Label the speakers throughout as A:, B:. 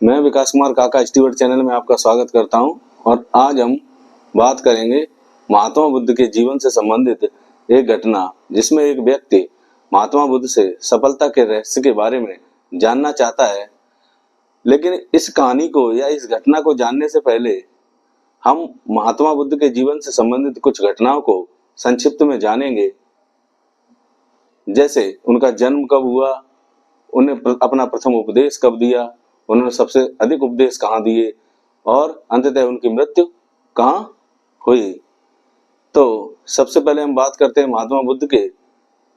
A: मैं विकास कुमार काका Stewart channel में आपका स्वागत करता हूं और आज हम बात करेंगे महात्मा बुद्ध के जीवन से संबंधित एक घटना जिसमें एक व्यक्ति महात्मा बुद्ध से सफलता के रहस्य के बारे में जानना चाहता है। लेकिन इस कहानी को या इस घटना को जानने से पहले हम महात्मा बुद्ध के जीवन से संबंधित कुछ घटनाओं को संक्षिप्त में जानेंगे। जैसे उनका जन्म कब हुआ, उन्हें अपना प्रथम उपदेश कब दिया, उन्होंने सबसे अधिक उपदेश कहाँ दिए और अंततः उनकी मृत्यु कहाँ हुई। तो सबसे पहले हम बात करते हैं महात्मा बुद्ध के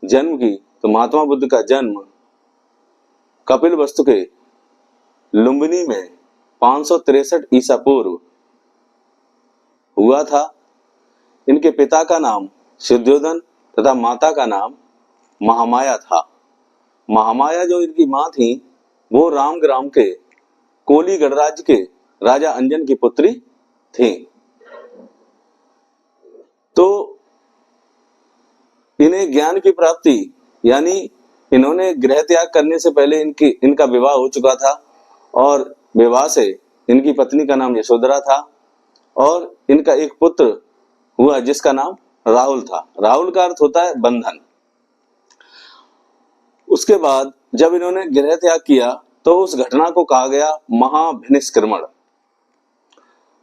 A: जन्म की। तो महात्मा बुद्ध का जन्म कपिलवस्तु के लुम्बिनी में 563 ईसा पूर्व हुआ था। इनके पिता का नाम शुद्धोधन तथा माता का नाम महामाया था। महामाया जो इनकी माँ थी वो रामग्राम के कोली गणराज्य के राजा अंजन की पुत्री थी। तो इन्हें ज्ञान की प्राप्ति यानी इन्होंने गृह त्याग करने से पहले इनका विवाह हो चुका था और विवाह से इनकी पत्नी का नाम यशोधरा था और इनका एक पुत्र हुआ जिसका नाम राहुल था। राहुल का अर्थ होता है बंधन। उसके बाद जब इन्होंने गृह त्याग किया तो उस घटना को कहा गया महाभिनिष्क्रमण।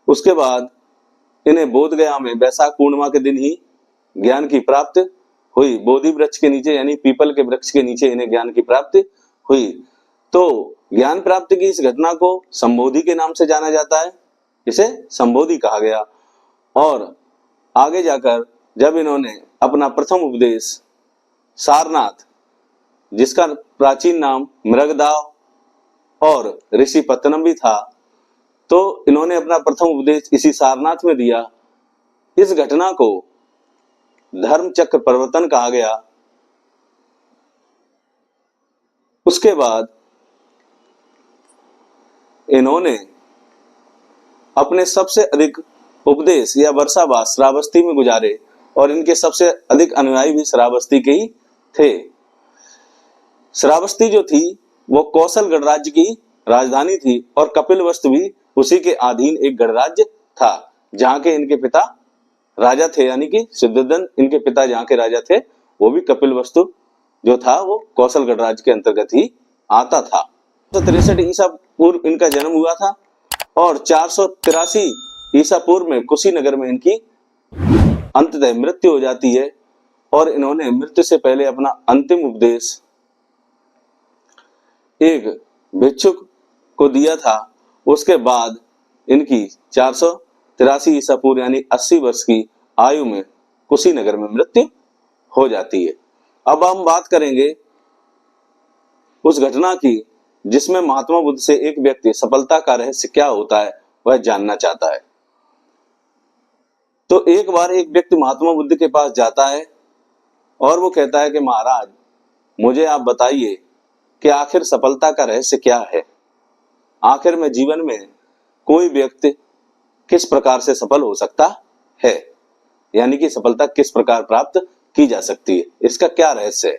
A: उसके बाद इन्हें बोध गया में वैशाख पूर्णिमा के दिन ही ज्ञान की प्राप्ति हुई। बोधि वृक्ष के नीचे यानी पीपल के वृक्ष के नीचे इन्हें ज्ञान की प्राप्ति हुई। तो ज्ञान प्राप्ति की इस घटना को संबोधि के नाम से जाना जाता है, इसे संबोधि कहा गया। और आगे जाकर जब इन्होंने अपना प्रथम उपदेश सारनाथ, जिसका प्राचीन नाम मृगदाव और ऋषि पत्तनम भी था, तो इन्होंने अपना प्रथम उपदेश इसी सारनाथ में दिया। इस घटना को धर्म चक्र प्रवर्तन कहा गया। उसके बाद इन्होंने अपने सबसे अधिक उपदेश या वर्षावास श्रावस्ती में गुजारे और इनके सबसे अधिक अनुयायी भी श्रावस्ती के ही थे। श्रावस्ती जो थी वो कौशल गणराज्य की राजधानी थी और कपिलवस्तु भी उसी के अधीन एक गणराज्य था जहां के इनके पिता राजा थे, यानी कि शुद्धोधन इनके पिता जहां के राजा थे वो भी कपिलवस्तु जो था वो कौशल गणराज्य के अंतर्गत ही आता था। 463 ईसा पूर्व इनका जन्म हुआ था और 483 ईसा पूर्व में कुशीनगर में इनकी अंततः मृत्यु हो जाती है। और इन्होंने मृत्यु से पहले अपना अंतिम उपदेश एक भिक्षुक को दिया था। उसके बाद इनकी 483 ईसा पूर्व यानी 80 वर्ष की आयु में कुशीनगर में मृत्यु हो जाती है। अब हम बात करेंगे उस घटना की जिसमें महात्मा बुद्ध से एक व्यक्ति सफलता का रहस्य क्या होता है वह जानना चाहता है। तो एक बार एक व्यक्ति महात्मा बुद्ध के पास जाता है और वो कहता है कि महाराज मुझे आप बताइए कि आखिर सफलता का रहस्य क्या है। आखिर में जीवन में कोई व्यक्ति किस प्रकार से सफल हो सकता है, यानी कि सफलता किस प्रकार प्राप्त की जा सकती है, इसका क्या रहस्य है।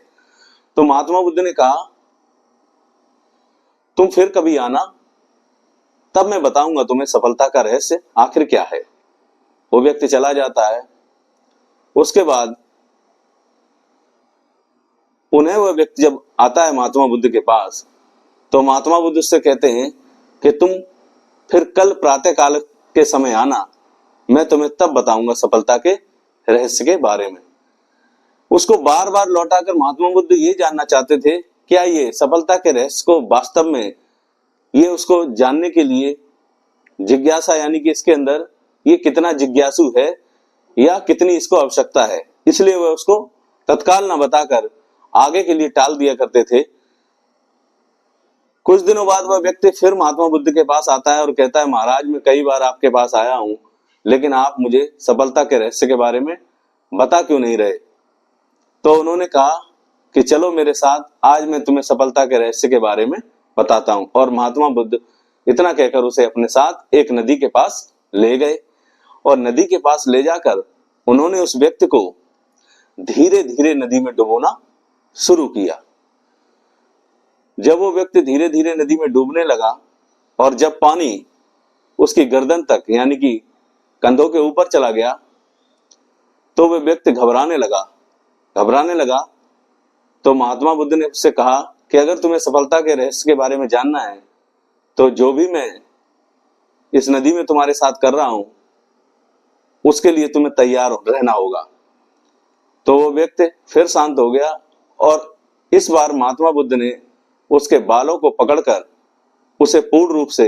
A: तो महात्मा बुद्ध ने कहा तुम फिर कभी आना, तब मैं बताऊंगा तुम्हें सफलता का रहस्य आखिर क्या है। वो व्यक्ति चला जाता है। उसके बाद उन्हें वह व्यक्ति जब आता है महात्मा बुद्ध के पास तो महात्मा बुद्ध उससे कहते हैं कि तुम फिर कल प्रातः काल के समय आना, मैं तुम्हें तब बताऊंगा सफलता के रहस्य के बारे में। उसको बार बार लौटाकर महात्मा बुद्ध ये जानना चाहते थे क्या ये सफलता के रहस्य को वास्तव में ये उसको जानने के लिए जिज्ञासा, यानी कि इसके अंदर ये कितना जिज्ञासु है या कितनी इसको आवश्यकता है, इसलिए वह उसको तत्काल न बताकर आगे के लिए टाल दिया करते थे। कुछ दिनों बाद वह व्यक्ति फिर महात्मा बुद्ध के पास आता है और कहता है महाराज मैं कई बार आपके पास आया हूं लेकिन आप मुझे सफलता के रहस्य के बारे में बता क्यों नहीं रहे। तो उन्होंने कहा कि चलो मेरे साथ, आज मैं तुम्हें सफलता के रहस्य के बारे में बताता हूं। और महात्मा बुद्ध इतना कहकर उसे अपने साथ एक नदी के पास ले गए और नदी के पास ले जाकर उन्होंने उस व्यक्ति को धीरे धीरे नदी में डुबोना शुरू किया। जब वो व्यक्ति धीरे धीरे नदी में डूबने लगा और जब पानी उसकी गर्दन तक यानी कि कंधों के ऊपर चला गया तो वह व्यक्ति घबराने लगा। तो महात्मा बुद्ध ने उससे कहा कि अगर तुम्हें सफलता के रहस्य के बारे में जानना है तो जो भी मैं इस नदी में तुम्हारे साथ कर रहा हूं उसके लिए तुम्हें तैयार रहना होगा। तो वो व्यक्ति फिर शांत हो गया और इस बार महात्मा बुद्ध ने उसके बालों को पकड़कर उसे पूर्ण रूप से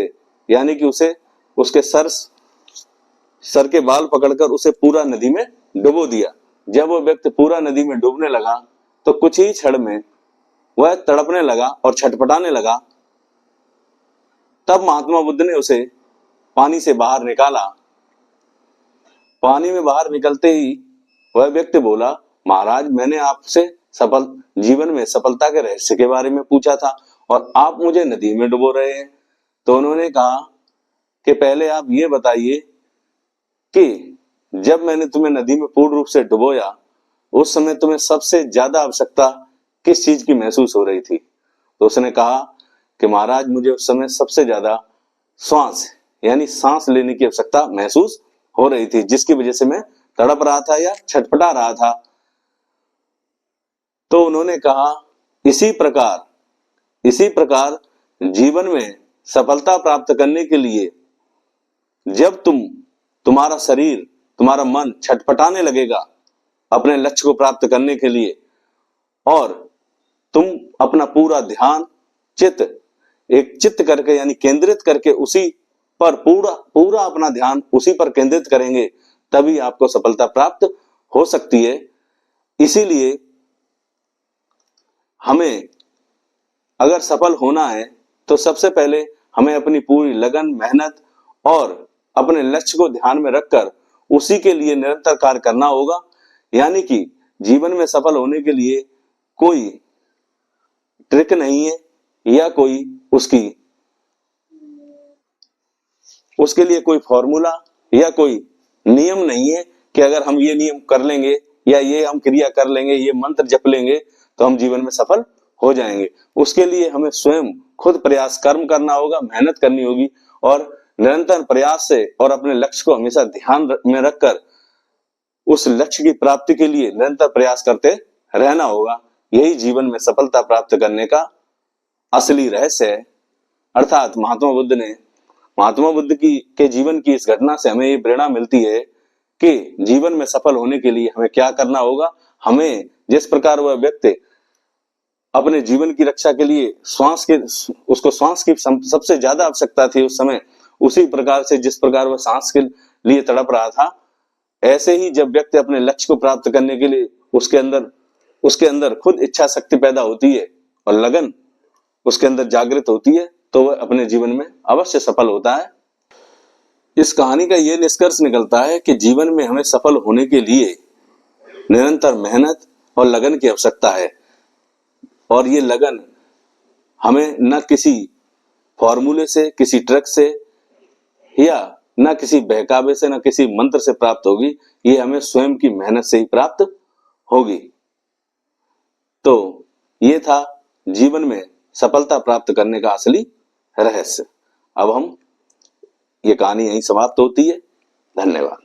A: यानी कि उसे उसके सर के बाल पकड़कर उसे पूरा नदी में डुबो दिया। जब वो व्यक्ति पूरा नदी में डूबने लगा तो कुछ ही क्षण में वह तड़पने लगा और छटपटाने लगा। तब महात्मा बुद्ध ने उसे पानी से बाहर निकाला। पानी में बाहर निकलते ही वह व्यक्ति बोला, महाराज मैंने आपसे जीवन में सफलता के रहस्य के बारे में पूछा था और आप मुझे नदी में डुबो रहे हैं। तो उन्होंने कहा कि पहले आप ये बताइए कि जब मैंने तुम्हें नदी में पूर्ण रूप से डुबोया उस समय तुम्हें सबसे ज्यादा आवश्यकता किस चीज की महसूस हो रही थी। तो उसने कहा कि महाराज मुझे उस समय सबसे ज्यादा सांस लेने की आवश्यकता महसूस हो रही थी, जिसकी वजह से मैं तड़प रहा था या छटपटा रहा था। तो उन्होंने कहा इसी प्रकार जीवन में सफलता प्राप्त करने के लिए जब तुम्हारा शरीर तुम्हारा मन छटपटाने लगेगा अपने लक्ष्य को प्राप्त करने के लिए और तुम अपना पूरा ध्यान चित्त करके यानी केंद्रित करके उसी पर पूरा अपना ध्यान उसी पर केंद्रित करेंगे तभी आपको सफलता प्राप्त हो सकती है। इसीलिए हमें अगर सफल होना है तो सबसे पहले हमें अपनी पूरी लगन मेहनत और अपने लक्ष्य को ध्यान में रखकर उसी के लिए निरंतर कार्य करना होगा। यानी कि जीवन में सफल होने के लिए कोई ट्रिक नहीं है या कोई उसके लिए कोई फॉर्मूला या कोई नियम नहीं है कि अगर हम ये नियम कर लेंगे या ये हम क्रिया कर लेंगे, ये मंत्र जप लेंगे तो हम जीवन में सफल हो जाएंगे। उसके लिए हमें स्वयं खुद प्रयास कर्म करना होगा, मेहनत करनी होगी और निरंतर प्रयास से और अपने लक्ष्य को हमेशा ध्यान में रखकर उस लक्ष्य की प्राप्ति के लिए निरंतर प्रयास करते रहना होगा। यही जीवन में सफलता प्राप्त करने का असली रहस्य है। अर्थात महात्मा बुद्ध के जीवन की इस घटना से हमें ये प्रेरणा मिलती है कि जीवन में सफल होने के लिए हमें क्या करना होगा। हमें जिस प्रकार वह व्यक्ति अपने जीवन की रक्षा के लिए उसको श्वास की सबसे ज्यादा आवश्यकता थी उस समय, उसी प्रकार से जिस प्रकार वह सांस के लिए तड़प रहा था, ऐसे ही जब व्यक्ति अपने लक्ष्य को प्राप्त करने के लिए उसके अंदर खुद इच्छा शक्ति पैदा होती है और लगन उसके अंदर जागृत होती है तो वह अपने जीवन में अवश्य सफल होता है। इस कहानी का यह निष्कर्ष निकलता है कि जीवन में हमें सफल होने के लिए निरंतर मेहनत और लगन की आवश्यकता है और ये लगन हमें न किसी फॉर्मूले से, किसी ट्रिक से या न किसी बहकावे से, न किसी मंत्र से प्राप्त होगी, ये हमें स्वयं की मेहनत से ही प्राप्त होगी। तो ये था जीवन में सफलता प्राप्त करने का असली रहस्य। अब ये कहानी यहीं समाप्त होती है। धन्यवाद।